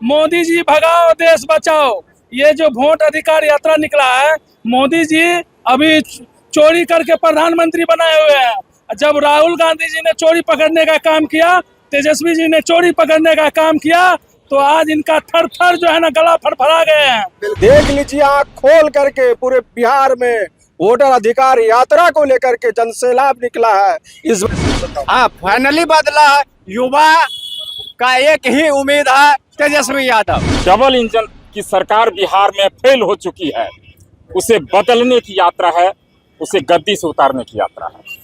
मोदी जी भगाओ देश बचाओ, ये जो वोट अधिकार यात्रा निकला है, मोदी जी अभी चोरी करके प्रधानमंत्री बनाए हुए हैं। जब राहुल गांधी जी ने चोरी पकड़ने का काम किया, तेजस्वी जी ने चोरी पकड़ने का काम किया, तो आज इनका थर थर जो है ना गला फड़फड़ा गए हैं। देख लीजिए आंख खोल करके पूरे बिहार में वोटर अधिकार यात्रा को लेकर के जनसैलाब निकला है। इस हाँ, फाइनली बदला युवा का एक ही उम्मीद है, तेजस्वी यादव। डबल इंजन की सरकार बिहार में फेल हो चुकी है, उसे बदलने की यात्रा है, उसे गद्दी से उतारने की यात्रा है।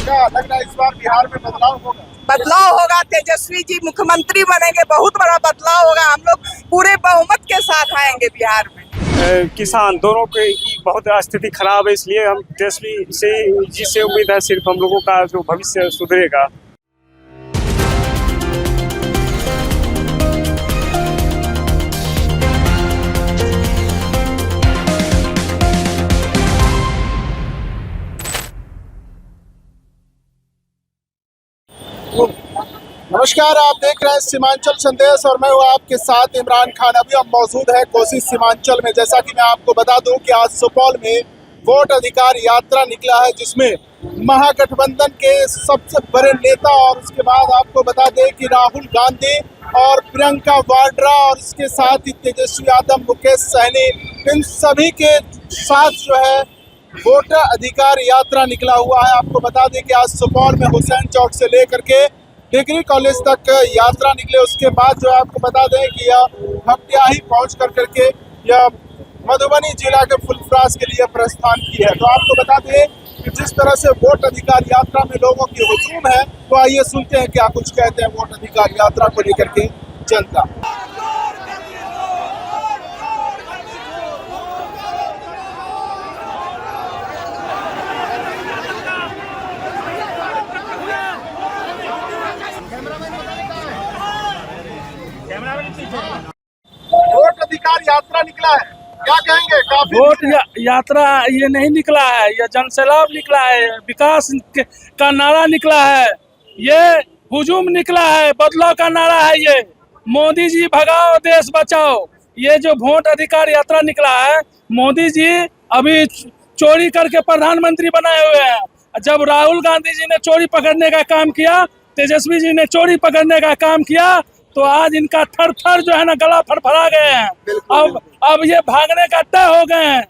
क्या लग रहा है इस बार बिहार में बदलाव होगा? बदलाव होगा, तेजस्वी जी मुख्यमंत्री बनेंगे, बहुत बड़ा बदलाव होगा। हम लोग पूरे बहुमत के साथ आएंगे बिहार में। किसान दोनों की बहुत स्थिति खराब है, इसलिए हम तेजस्वी से जी से उम्मीद है सिर्फ हम लोगों का जो भविष्य सुधरेगा। नमस्कार, आप देख रहे हैं सीमांचल संदेश और मैं हूँ आपके साथ इमरान खान। अभी हम मौजूद हैं कोसी सीमांचल में। जैसा कि मैं आपको बता दूं कि आज सुपौल में वोट अधिकार यात्रा निकला है, जिसमें महागठबंधन के सबसे बड़े नेता और उसके बाद आपको बता दें कि राहुल गांधी और प्रियंका वाड्रा और इसके साथ ही तेजस्वी यादव, मुकेश सहनी, इन सभी के साथ जो है वोटर अधिकार यात्रा निकला हुआ है। आपको बता दें कि आज सुपौल में हुसैन चौक से लेकर के डिग्री कॉलेज तक यात्रा निकले। उसके बाद जो है आपको बता दें कि यह भपटियाही पहुंच करके यह मधुबनी जिला के फुलपरास के लिए प्रस्थान की है। तो आपको बता दें कि जिस तरह से वोट अधिकार यात्रा में लोगों की हुजूम है, तो आइए सुनते हैं क्या कुछ कहते हैं वोट अधिकार यात्रा को लेकर के जनता। वोट अधिकार यात्रा निकला है, क्या कहेंगे? काफी वोट यात्रा ये नहीं निकला है, ये जनसैलाब निकला है, विकास का नारा निकला है, ये हुजूम निकला है, बदलाव का नारा है। ये मोदी जी भगाओ देश बचाओ, ये जो वोट अधिकार यात्रा निकला है, मोदी जी अभी चोरी करके प्रधानमंत्री बनाए हुए हैं। जब राहुल गांधी जी ने चोरी पकड़ने का काम किया, तेजस्वी जी ने चोरी पकड़ने का काम किया, तो आज इनका थर थर जो है ना गला फड़फड़ा गए हैं। अब ये भागने का तय हो गए हैं।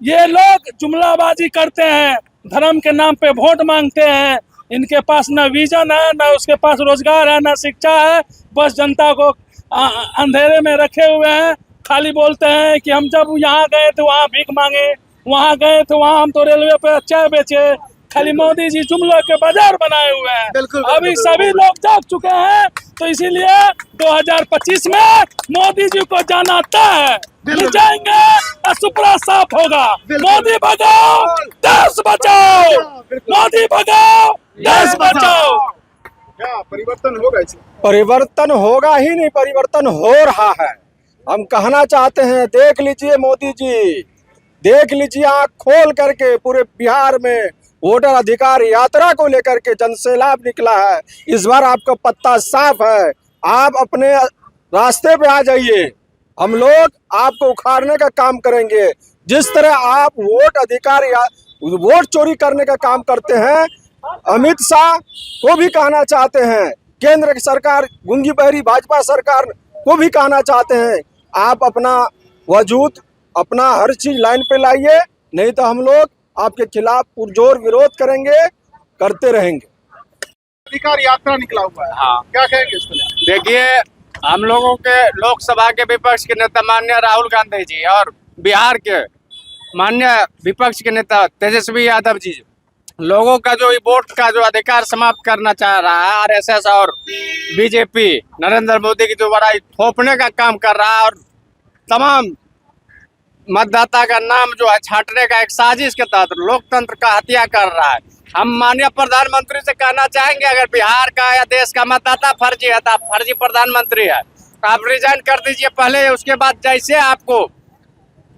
ये लोग जुमलाबाजी करते हैं, धर्म के नाम पे वोट मांगते हैं। इनके पास ना विजन है, ना उसके पास रोजगार है, ना शिक्षा है, बस जनता को अंधेरे में रखे हुए हैं। खाली बोलते हैं कि हम जब यहाँ गए तो वहाँ भीख मांगे, वहाँ गए तो वहाँ हम तो रेलवे पे चाय बेचे। खाली मोदी जी जुमलों के बाजार बनाए हुए हैं। अभी सभी लोग जाग चुके हैं, तो इसीलिए 2025 में मोदी जी को जाना तय है। जाएंगे, सुपरा साफ होगा। मोदी भगाओ देश बचाओ, मोदी भगाओ देश बचाओ। क्या परिवर्तन होगा? परिवर्तन होगा ही नहीं, परिवर्तन हो रहा है। हम कहना चाहते हैं, देख लीजिए मोदी जी, देख लीजिए आंख खोल करके पूरे बिहार में वोटर अधिकार यात्रा को लेकर के जनसैलाब निकला है। इस बार आपका पत्ता साफ है, आप अपने रास्ते पे आ जाइए, हम लोग आपको उखाड़ने का काम करेंगे। जिस तरह आप वोट अधिकार या वोट चोरी करने का काम करते हैं, अमित शाह को भी कहना चाहते हैं, केंद्र की सरकार, गुंगी बहरी भाजपा सरकार को भी कहना चाहते हैं, आप अपना वजूद, अपना हर चीज लाइन पे लाइए, नहीं तो हम लोग आपके खिलाफ पुरजोर विरोध करेंगे, करते रहेंगे। अधिकार यात्रा निकला हुआ है, हाँ, क्या कहेंगे इसको? देखिए, हम लोगों के लोकसभा के विपक्ष के नेता माननीय राहुल गांधी जी और बिहार के माननीय विपक्ष के नेता तेजस्वी यादव जी लोगों का जो वोट का जो अधिकार समाप्त करना चाह रहा है, आरएसएस और बीजेपी नरेंद्र मोदी की जो बड़ा थोपने का काम कर रहा है और तमाम मतदाता का नाम जो है छांटने का एक साजिश के तहत लोकतंत्र का हत्या कर रहा है। हम माननीय प्रधानमंत्री से कहना चाहेंगे, अगर बिहार का या देश का मतदाता फर्जी है तो आप फर्जी प्रधानमंत्री है, आप रिजाइन कर दीजिए पहले, उसके बाद जैसे आपको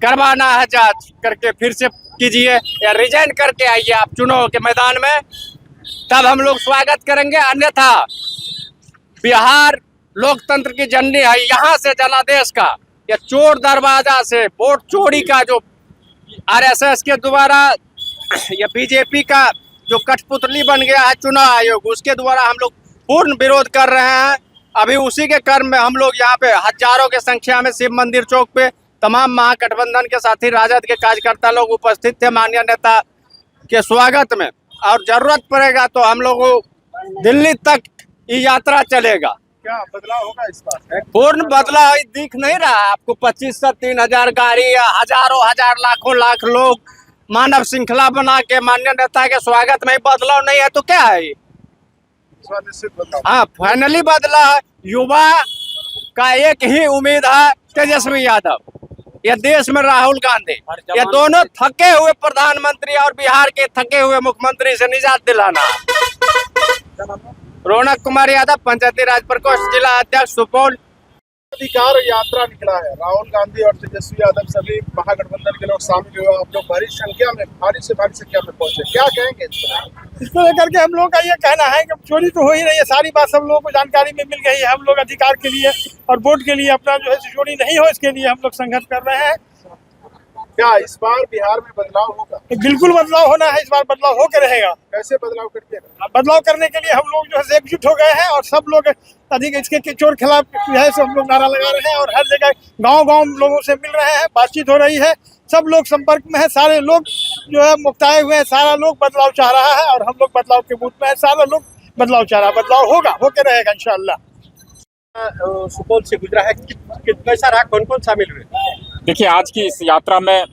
करवाना है जांच करके फिर से कीजिए, या रिजाइन करके आइए आप चुनाव के मैदान में, तब हम लोग स्वागत करेंगे। अन्यथा बिहार लोकतंत्र की जननी है, यहाँ से जनादेश का ये चोर दरवाजा से वोट चोरी का जो आरएसएस के द्वारा ये बीजेपी का जो कठपुतली बन गया है चुनाव आयोग, उसके द्वारा हम लोग पूर्ण विरोध कर रहे हैं। अभी उसी के क्रम में हम लोग यहाँ पे हजारों के संख्या में शिव मंदिर चौक पे तमाम महागठबंधन के साथी राजद के कार्यकर्ता लोग उपस्थित थे माननीय नेता के स्वागत में, और जरूरत पड़ेगा तो हम लोग दिल्ली तक ये यात्रा चलेगा। क्या बदलाव होगा इस बार? पूर्ण बदलाव दिख नहीं रहा आपको? 25 से 3000 गाड़ी या हजारों हजार लाखों लाख लोग मानव श्रृंखला बना के माननीय नेता के स्वागत में बदलाव नहीं है तो क्या है ये? निश्चित बदलाव। हाँ, फाइनली बदला है। युवा का एक ही उम्मीद है, तेजस्वी यादव। ये देश में राहुल गांधी, ये दोनों थके हुए प्रधानमंत्री और बिहार के थके हुए मुख्यमंत्री से निजात दिलाना। रौनक कुमार यादव, पंचायती राज प्रकोष्ठ, जिला अध्यक्ष, सुपौल। अधिकार यात्रा निकला है, राहुल गांधी और तेजस्वी यादव सभी महागठबंधन के लोग शामिल हुए। आप लोग भारी संख्या में, भारी संख्या में पहुंचे, क्या कहेंगे इसको लेकर के? हम लोग का ये कहना है कि चोरी तो हो ही रही है, सारी बात सब लोगों को जानकारी में मिल गई है। हम लोग अधिकार के लिए और वोट के लिए अपना जो है चोरी नहीं हो, इसके लिए हम लोग संघर्ष कर रहे हैं। क्या इस बार बिहार में बदलाव होगा? बिल्कुल बदलाव होना है, इस बार बदलाव होकर रहेगा। कैसे बदलाव करते हैं? बदलाव करने के लिए हम लोग जो है एकजुट हो गए हैं और सब लोग अधिक इसके चोर खिलाफ जो है सब लोग नारा लगा रहे हैं और हर जगह गांव लोगों से मिल रहे हैं, बातचीत हो रही है, सब लोग संपर्क में है, सारे लोग जो है मुक्ताए हुए हैं, सारा लोग बदलाव चाह रहा है और हम लोग बदलाव के मूड में है, सारा लोग बदलाव चाह रहा है। बदलाव होगा, होकर रहेगा इंशाल्लाह। सुपौल से गुजरा है, कैसा रहा, कौन कौन शामिल हुए? देखिए, आज की इस यात्रा में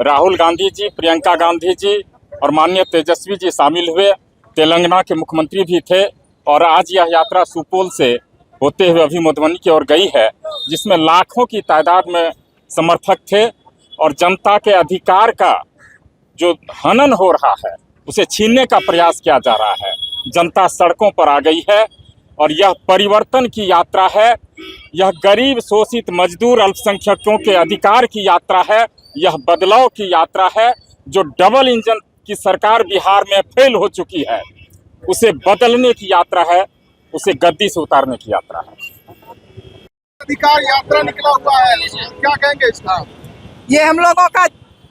राहुल गांधी जी, प्रियंका गांधी जी और माननीय तेजस्वी जी शामिल हुए। तेलंगाना के मुख्यमंत्री भी थे और आज यह यात्रा सुपौल से होते हुए अभी मधुबनी की ओर गई है, जिसमें लाखों की तादाद में समर्थक थे और जनता के अधिकार का जो हनन हो रहा है उसे छीनने का प्रयास किया जा रहा है। जनता सड़कों पर आ गई है और यह परिवर्तन की यात्रा है, यह गरीब, शोषित, मजदूर, अल्पसंख्यकों के अधिकार की यात्रा है, यह बदलाव की यात्रा है। जो डबल इंजन की सरकार बिहार में फेल हो चुकी है उसे बदलने की यात्रा है, उसे गद्दी से उतारने की यात्रा है। अधिकार यात्रा निकला हुआ है, क्या कहेंगे इसका? ये हम लोगों का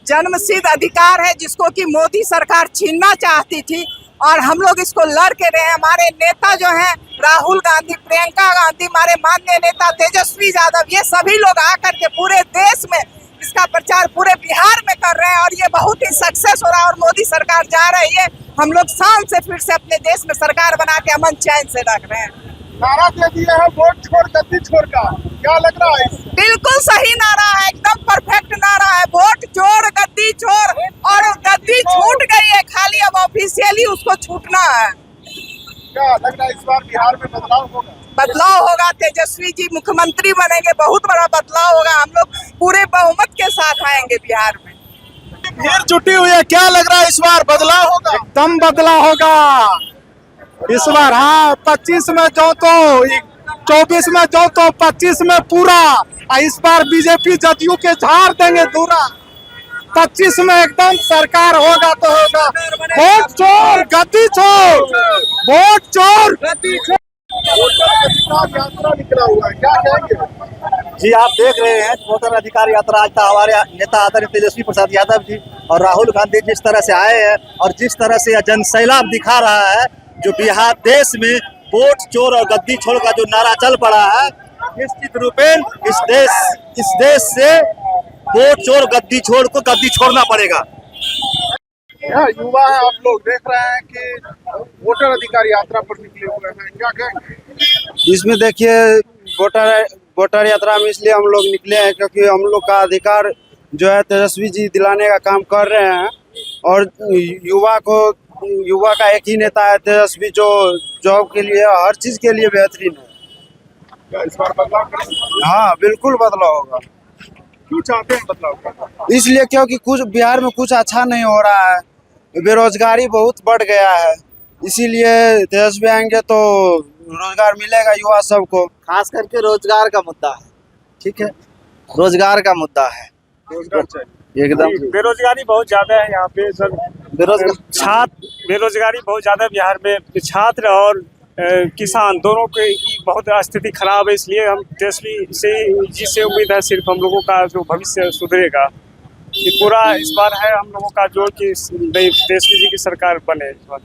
जन्मसिद्ध अधिकार है जिसको कि मोदी सरकार छीनना चाहती थी और हम लोग इसको लड़ के रहे हैं। हमारे नेता जो हैं राहुल गांधी, प्रियंका गांधी, हमारे माननीय नेता तेजस्वी यादव, ये सभी लोग आकर के पूरे देश में इसका प्रचार पूरे बिहार में कर रहे हैं और ये बहुत ही सक्सेस हो रहा है और मोदी सरकार जा रही है। हम लोग शान से फिर से अपने देश में सरकार बना के अमन चैन से रख रहे हैं। नारा दे दिया है, वोट छोड़ गद्दी छोड़ का, क्या लग रहा है? बिल्कुल सही नारा है, एकदम परफेक्ट नारा है। वोट छोड़ गद्दी छोड़, और गद्दी छूट गई है, खाली अब ऑफिशियली उसको छूटना है। क्या लग रहा है इस बार बिहार में बदलाव होगा? बदलाव होगा, तेजस्वी जी मुख्यमंत्री बनेंगे, बहुत बड़ा बदलाव होगा। हम लोग पूरे बहुमत के साथ आएंगे बिहार में। भीड़ जुटी हुई है, क्या लग रहा है इस बार बदलाव होगा? एकदम बदलाव होगा इस बार। हाँ, 25 में जो तो 24 में जो तो 25 में पूरा, इस बार बीजेपी जदयू के झाड़ देंगे दूरा। 25 में एकदम सरकार होगा तो होगा। वोट चोर गद्दी छोड़, वोट चोर गद्दी छोड़। अधिकार यात्रा निकला हुआ है, क्या कहेंगे? जी, आप देख रहे हैं वोटर अधिकार यात्रा आज था। हमारे नेता आदरणीय तेजस्वी प्रसाद यादव जी और राहुल गांधी जिस तरह से आए हैं और जिस तरह से यह जनसैलाब दिखा रहा है, जो बिहार देश में वोट चोर और गद्दी छोड़ का जो नारा चल पड़ा है, निश्चित रूपेण इस देश से वोट चोर गद्दी छोड़ को गद्दी छोड़ना पड़ेगा। यहाँ युवा है, आप लोग देख रहे हैं कि वोटर अधिकार यात्रा पर निकले हुए हैं, क्या कहेंगे? इसमें देखिए, वोटर यात्रा में इसलिए हम लोग निकले हैं क्योंकि हम लोग का अधिकार जो है तेजस्वी जी दिलाने का काम कर रहे हैं और युवा का एक ही नेता है तेजस्वी, जो जॉब के लिए हर चीज के लिए बेहतरीन है। क्या इस बार बदलाव करेंगे? हाँ, बिल्कुल बदलाव होगा। क्यों चाहते हैं बदलाव करना? इसलिए क्योंकि कुछ बिहार में कुछ अच्छा नहीं हो रहा है, बेरोजगारी बहुत बढ़ गया है, इसीलिए तेजस्वी आएंगे तो रोजगार मिलेगा युवा सबको। खास करके रोजगार का मुद्दा है, ठीक है, रोजगार का मुद्दा है, रोजगार चाहिए एकदम। बेरोजगारी बहुत ज्यादा है यहाँ पे सर। बेरोजगारी बहुत ज्यादा बिहार में। छात्र और किसान दोनों की बहुत स्थिति खराब है, इसलिए हम तेजस्वी जी से उम्मीद है सिर्फ हम लोगों का जो भविष्य सुधरेगा। ये पूरा इस बार है हम लोगों का जो कि तेजस्वी जी की सरकार बने इस बार।